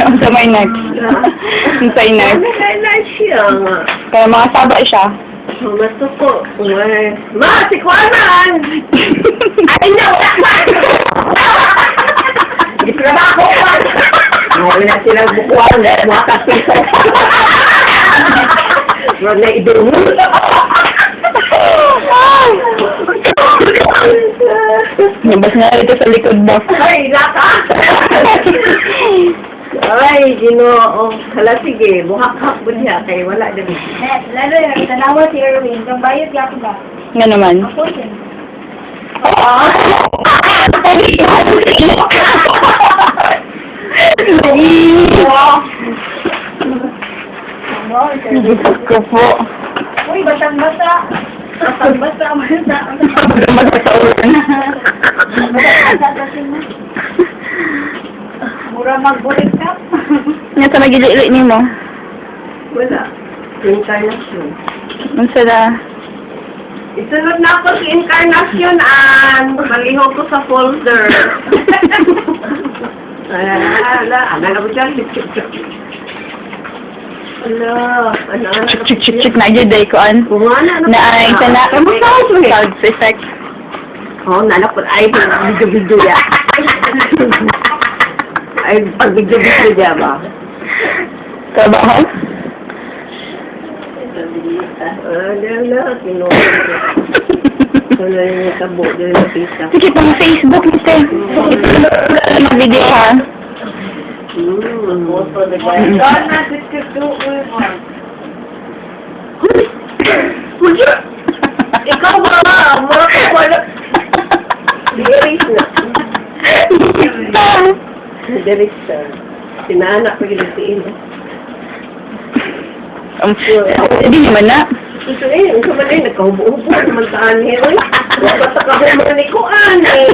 Sa may next. Sa next. Kailan siya nga? Kaya mga saba siya. Gusto ko. Ma, si Kwanan! Ay, no! Gusto na ba ako? Ngayon na sila bukuan. Mga kapiso. Huwag na idungo. Nabas na ito sa likod mo. Ay, laka! Ay, Ginoo. Hala, sige. Buhak-hak mo niya. Kaya wala na. Lalo yung tanawa si Erwin, kung bayad ka ba? Nga naman. Ako din. Diyos ko po. Uy, basang-basa. Basang-basa. Basta sa ulan. Mura magbulit ka. Nga sa magili-ili ni mo. Wala. Incarnation. Ang sada. Isunod na ako si Incarnation maliho ko sa folder. Ala na ko dyan. Ala, Chik na yun day ko an. Na ay sana. Sound effect. Oh, nanak ko ay video ya. Ay pag video ya ba? Trabaho? Ala, kinuha. Wala yung tabo din na pisa. Sige pang Facebook nito. Ito na video ha. Ikaw ba? Mura ka wala. Diris na. Diris na. Sinaanak ko yung nagtiin. Hindi naman na. Ito ang kamalay, nagkahubo-hubo naman sa ani. Wala sa kahubo ni ko, ani.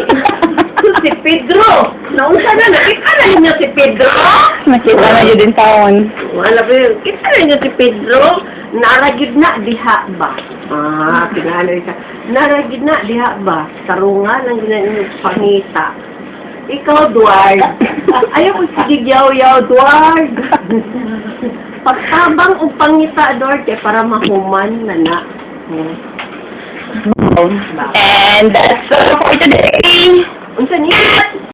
Si Pedro. Naunsa na, nakita na niyo si Pedro? Nakita na yun din taon. Wala ba yun? Kita na niyo si Pedro? Naragid na, diha ba? Pinalay ka. Naragid na, diha ba? Sarungan ang ginanong pangita. Ikaw, Duard. Ayaw ko sige, yaw-yaw, Duard. Pagtabang o pangita, Duard, para mahuman na na. And that's all for today. Unsa niya?